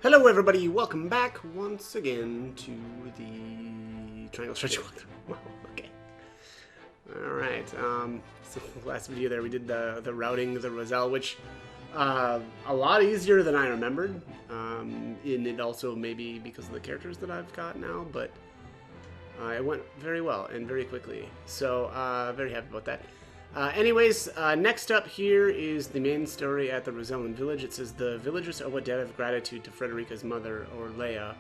Hello, everybody. Welcome back once again to the Triangle Stretch Walkthrough. Wow. Okay. All right. So last video there we did the routing the Roselle, which a lot easier than I remembered. And it also maybe because of the characters that I've got now, but it went very well and very quickly. So very happy about that. Anyways, next up here is the main story at the Rosellan village. It says the villagers owe a debt of gratitude to Frederica's mother, or Leia.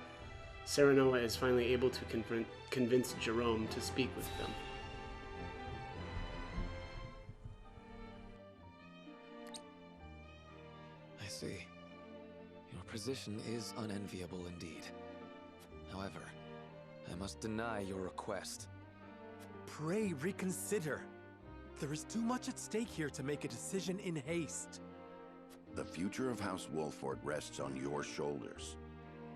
Serenoa is finally able to convince Jerome to speak with them. I see. Your position is unenviable indeed. However, I must deny your request. Pray reconsider. There is too much at stake here to make a decision in haste. The future of House Wolford rests on your shoulders.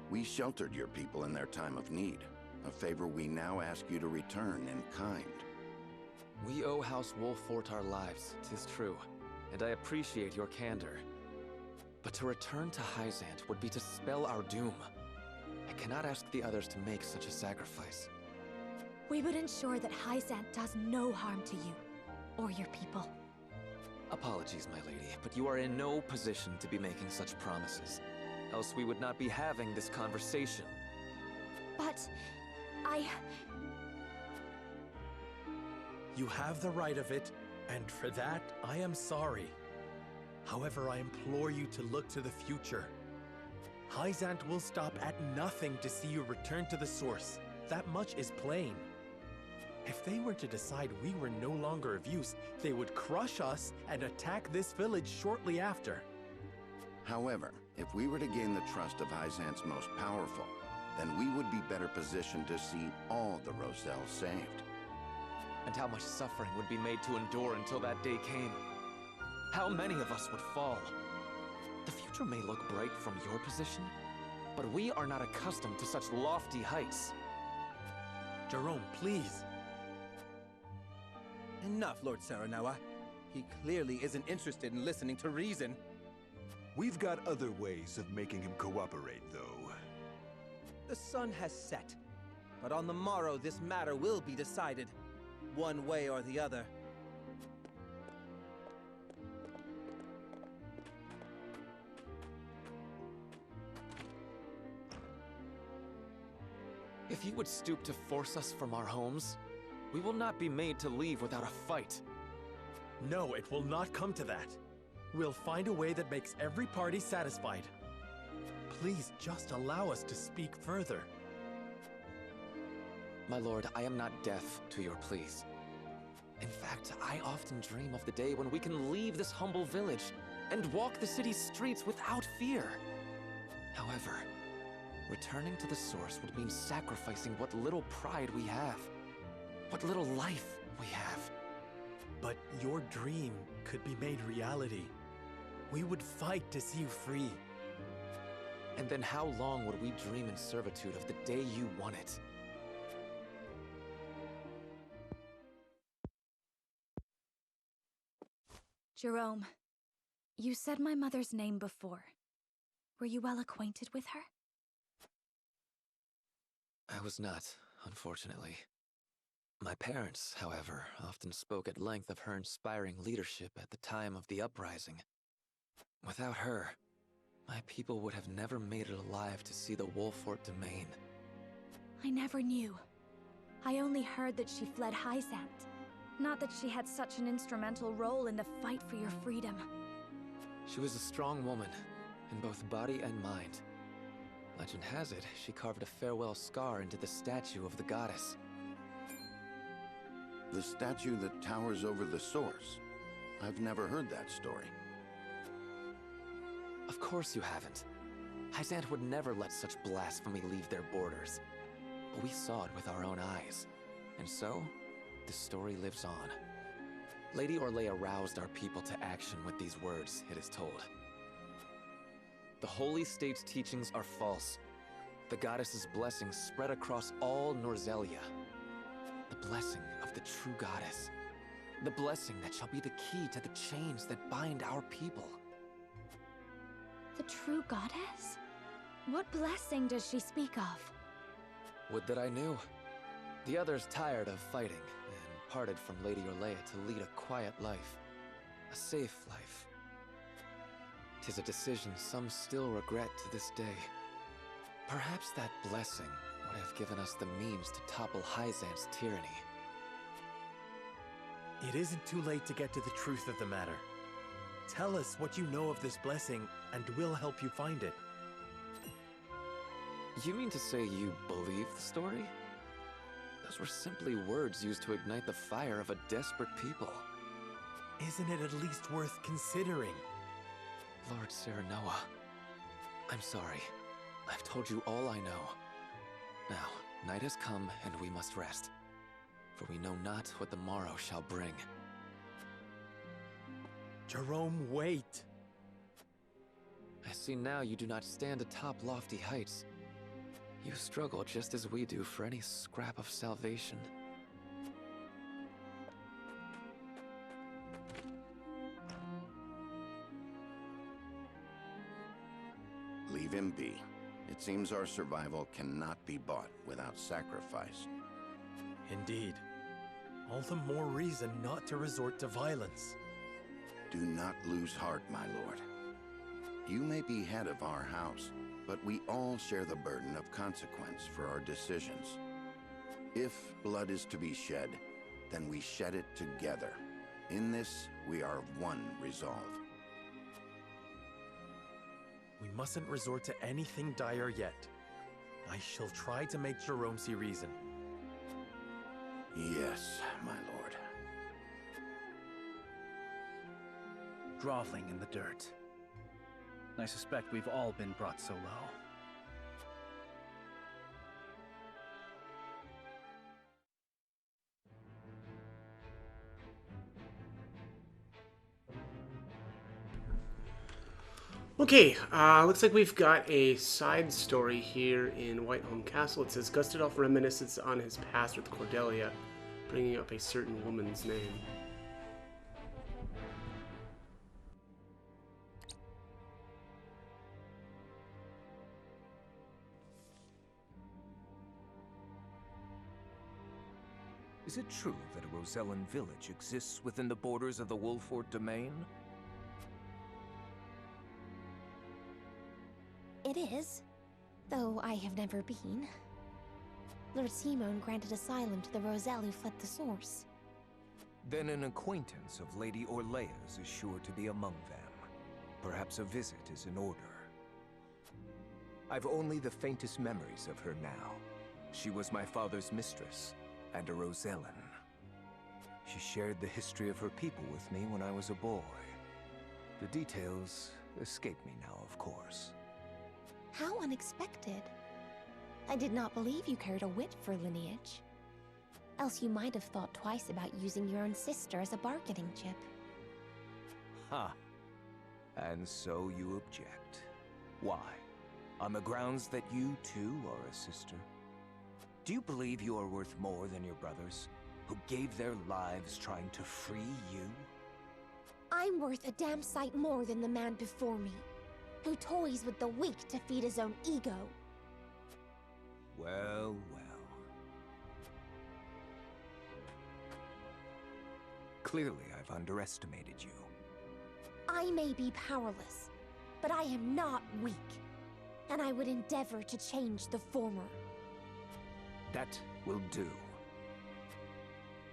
We sheltered your people in their time of need, a favor we now ask you to return in kind. We owe House Wolfort our lives, 'tis true, and I appreciate your candor. But to return to Hyzant would be to spell our doom. I cannot ask the others to make such a sacrifice. We would ensure that Hyzant does no harm to you, or your people. Apologies, my lady, but you are in no position to be making such promises. Else we would not be having this conversation. But... You have the right of it, and for that, I am sorry. However, I implore you to look to the future. Hyzant will stop at nothing to see you return to the source. That much is plain. If they were to decide we were no longer of use, they would crush us and attack this village shortly after. However, if we were to gain the trust of Hyzant's most powerful, then we would be better positioned to see all the Roselle saved. And how much suffering would be made to endure until that day came. How many of us would fall? The future may look bright from your position, but we are not accustomed to such lofty heights. Jerome, please. Enough, Lord Serenoa. He clearly isn't interested in listening to reason. We've got other ways of making him cooperate, though. The sun has set, but on the morrow this matter will be decided, one way or the other. If you would stoop to force us from our homes, we will not be made to leave without a fight. No, it will not come to that. We'll find a way that makes every party satisfied. Please just allow us to speak further. My lord, I am not deaf to your pleas. In fact, I often dream of the day when we can leave this humble village and walk the city's streets without fear. However, returning to the source would mean sacrificing what little pride we have, what little life we have. But your dream could be made reality. We would fight to see you free. And then how long would we dream in servitude of the day you won it? Jerome, you said my mother's name before. Were you well acquainted with her? I was not, unfortunately. My parents, however, often spoke at length of her inspiring leadership at the time of the uprising. Without her, my people would have never made it alive to see the Wolfort domain. I never knew. I only heard that she fled Hyzant. Not that she had such an instrumental role in the fight for your freedom. She was a strong woman, in both body and mind. Legend has it, she carved a farewell scar into the statue of the goddess. The statue that towers over the source. I've never heard that story. Of course you haven't. Hyzant would never let such blasphemy leave their borders. But we saw it with our own eyes. And so, the story lives on. Lady Orlea roused our people to action with these words, it is told. The Holy State's teachings are false. The goddess's blessings spread across all Norzelia. The blessing of the true goddess. The blessing that shall be the key to the chains that bind our people. The true goddess? What blessing does she speak of? Would that I knew. The others tired of fighting, and parted from Lady Orlea to lead a quiet life. A safe life. 'Tis a decision some still regret to this day. Perhaps that blessing would have given us the means to topple Hyzant's tyranny. It isn't too late to get to the truth of the matter. Tell us what you know of this blessing, and we'll help you find it. You mean to say you believe the story? Those were simply words used to ignite the fire of a desperate people. Isn't it at least worth considering? Lord Serenoa, I'm sorry. I've told you all I know. Now, night has come, and we must rest. For we know not what the morrow shall bring. Jerome, wait! I see now you do not stand atop lofty heights. You struggle just as we do for any scrap of salvation. Leave him be. It seems our survival cannot be bought without sacrifice. Indeed. All the more reason not to resort to violence. Do not lose heart, my lord. You may be head of our house, but we all share the burden of consequence for our decisions. If blood is to be shed, then we shed it together. In this, we are of one resolve. We mustn't resort to anything dire yet. I shall try to make Jerome see reason. Yes, my lord. Groveling in the dirt. I suspect we've all been brought so low. Okay, looks like we've got a side story here in Whiteholm Castle. It says Gustadolf reminisces on his past with Cordelia, bringing up a certain woman's name. Is it true that a Rosellan village exists within the borders of the Wolford domain? It is, though I have never been. Lord Simon granted asylum to the Roselle who fled the source. Then an acquaintance of Lady Orlea's is sure to be among them. Perhaps a visit is in order. I've only the faintest memories of her now. She was my father's mistress, and a Rosellan. She shared the history of her people with me when I was a boy. The details escape me now, of course. How unexpected. I did not believe you cared a whit for lineage. Else you might have thought twice about using your own sister as a bargaining chip. Ha! And so you object. Why? On the grounds that you too are a sister? Do you believe you are worth more than your brothers, who gave their lives trying to free you? I'm worth a damn sight more than the man before me, who toys with the weak to feed his own ego. Well, well. Clearly, I've underestimated you. I may be powerless, but I am not weak, and I would endeavor to change the former. That will do.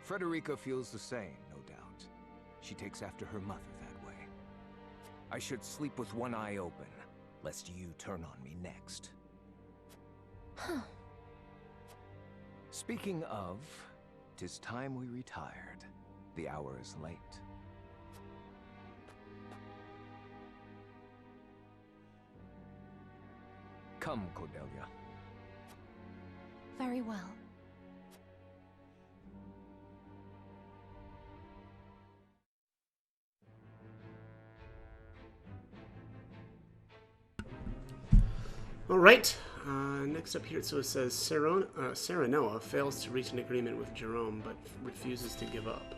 Frederica feels the same, no doubt. She takes after her mother that way. I should sleep with one eye open, lest you turn on me next. Huh. Speaking of, 'tis time we retired. The hour is late. Come, Cordelia. Very well. All right. Next up here, so it says Serenoa fails to reach an agreement with Jerome, but refuses to give up.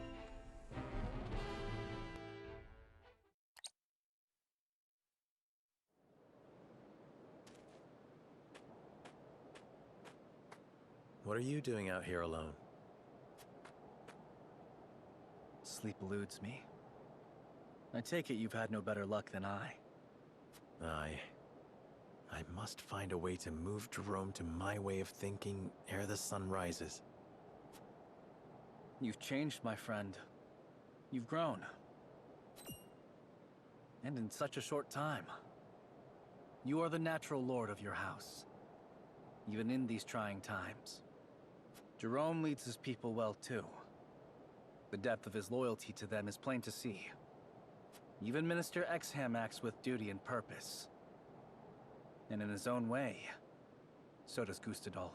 What are you doing out here alone? Sleep eludes me. I take it you've had no better luck than I. I must find a way to move Jerome to my way of thinking ere the sun rises. You've changed, my friend. You've grown. And in such a short time. You are the natural lord of your house, even in these trying times. Jerome leads his people well, too. The depth of his loyalty to them is plain to see. Even Minister Exham acts with duty and purpose. And in his own way, so does Gustadolf.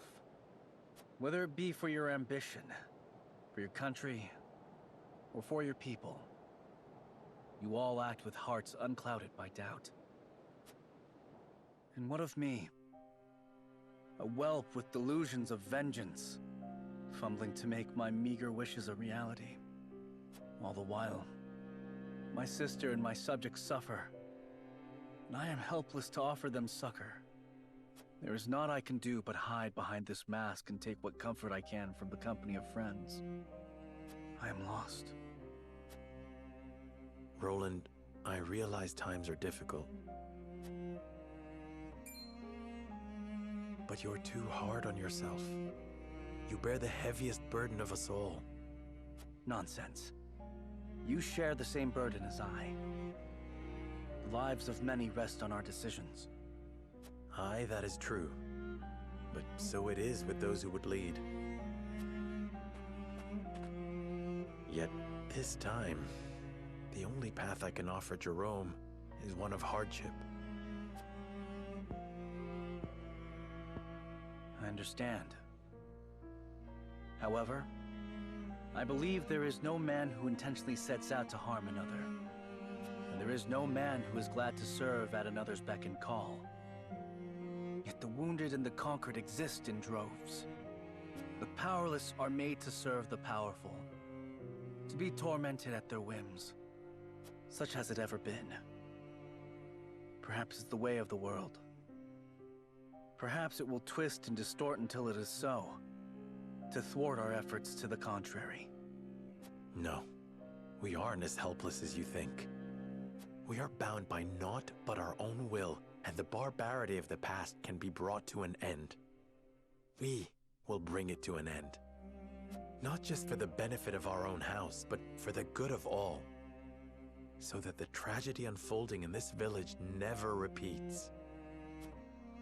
Whether it be for your ambition, for your country, or for your people, you all act with hearts unclouded by doubt. And what of me? A whelp with delusions of vengeance, fumbling to make my meager wishes a reality. All the while, my sister and my subjects suffer, and I am helpless to offer them succor. There is naught I can do but hide behind this mask and take what comfort I can from the company of friends. I am lost. Roland, I realize times are difficult. But you're too hard on yourself. You bear the heaviest burden of us all. Nonsense. You share the same burden as I. The lives of many rest on our decisions. Aye, that is true. But so it is with those who would lead. Yet, this time, the only path I can offer Jerome is one of hardship. I understand. However, I believe there is no man who intentionally sets out to harm another. And there is no man who is glad to serve at another's beck and call. Yet the wounded and the conquered exist in droves. The powerless are made to serve the powerful, to be tormented at their whims. Such has it ever been. Perhaps it's the way of the world. Perhaps it will twist and distort until it is so, to thwart our efforts to the contrary. No, we aren't as helpless as you think. We are bound by naught but our own will, and the barbarity of the past can be brought to an end. We will bring it to an end. Not just for the benefit of our own house, but for the good of all. So that the tragedy unfolding in this village never repeats.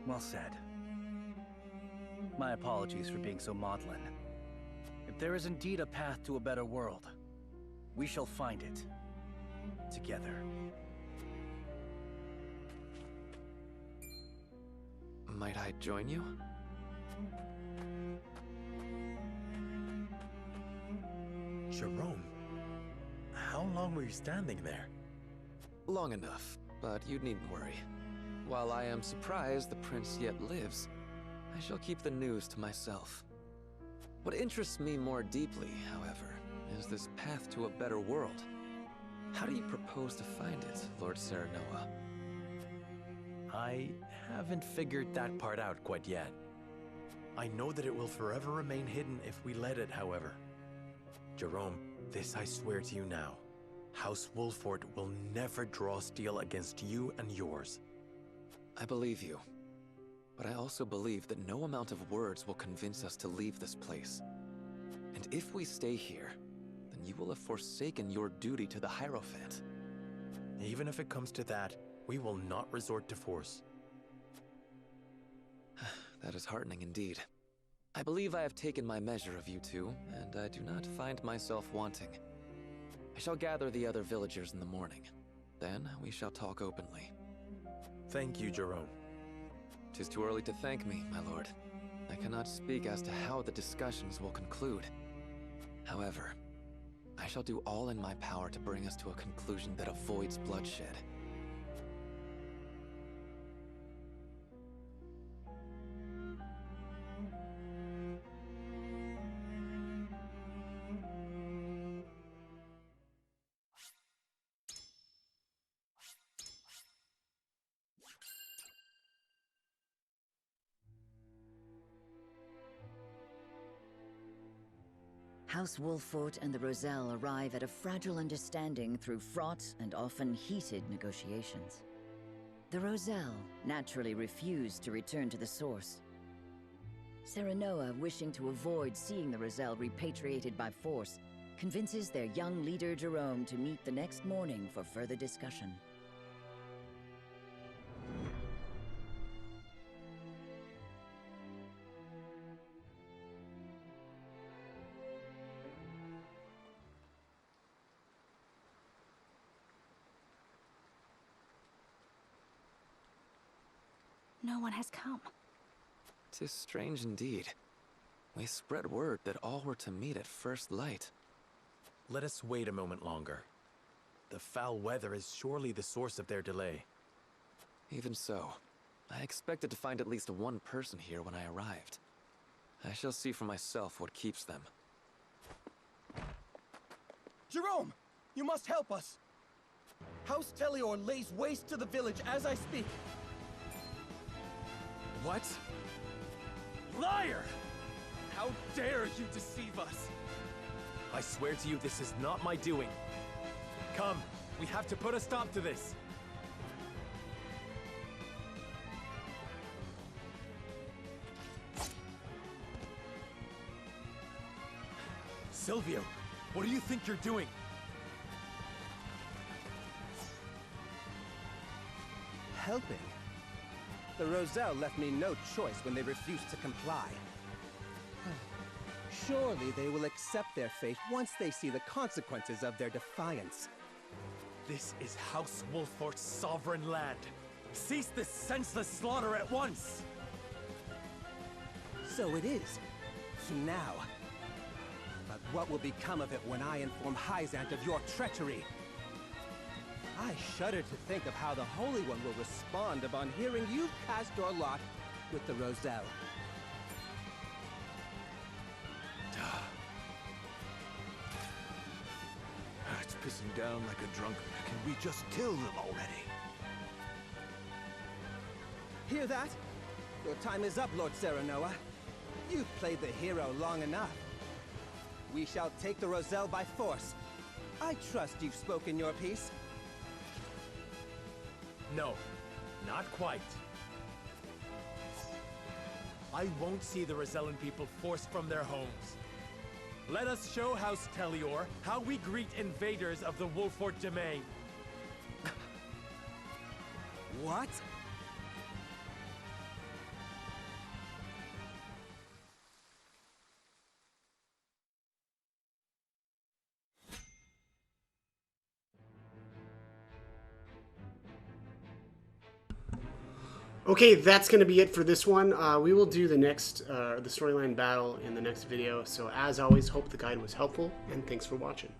Well said. My apologies for being so maudlin. If there is indeed a path to a better world, we shall find it. Together. Might I join you? Jerome, how long were you standing there? Long enough, but you needn't worry. While I am surprised the prince yet lives, I shall keep the news to myself. What interests me more deeply, however, is this path to a better world. How do you propose to find it, Lord Serenoa? I haven't figured that part out quite yet. I know that it will forever remain hidden if we let it, however. Jerome, this I swear to you now. House Wolffort will never draw steel against you and yours. I believe you. But I also believe that no amount of words will convince us to leave this place. And if we stay here, then you will have forsaken your duty to the Hierophant. Even if it comes to that, we will not resort to force. That is heartening indeed. I believe I have taken my measure of you two, and I do not find myself wanting. I shall gather the other villagers in the morning. Then we shall talk openly. Thank you, Jerome. 'Tis too early to thank me, my lord. I cannot speak as to how the discussions will conclude. However, I shall do all in my power to bring us to a conclusion that avoids bloodshed. House Wolffort and the Roselle arrive at a fragile understanding through fraught and often heated negotiations. The Roselle naturally refuse to return to the Source. Serenoa, wishing to avoid seeing the Roselle repatriated by force, convinces their young leader Jerome to meet the next morning for further discussion. No one has come. 'Tis strange indeed. We spread word that all were to meet at first light. Let us wait a moment longer. The foul weather is surely the source of their delay. Even so, I expected to find at least one person here when I arrived. I shall see for myself what keeps them. Jerome! You must help us! House Tellior lays waste to the village as I speak. What? Liar! How dare you deceive us? I swear to you, this is not my doing. Come, we have to put a stop to this. Silvio, what do you think you're doing? Helping? The Roselle left me no choice when they refused to comply. Surely they will accept their fate once they see the consequences of their defiance. This is House Wolffort's sovereign land. Cease this senseless slaughter at once! So it is. Now. But what will become of it when I inform Hyzant of your treachery? I shudder to think of how the Holy One will respond upon hearing you've cast your lot with the Roselle. It's pissing down like a drunkard. Can we just kill them already? Hear that? Your time is up, Lord Serenoa. You've played the hero long enough. We shall take the Roselle by force. I trust you've spoken your piece. No, not quite. I won't see the Rosellan people forced from their homes. Let us show House Tellior how we greet invaders of the Wolffort domain. What? Okay, that's going to be it for this one. We will do the next, the storyline battle in the next video. So as always, hope the guide was helpful, and thanks for watching.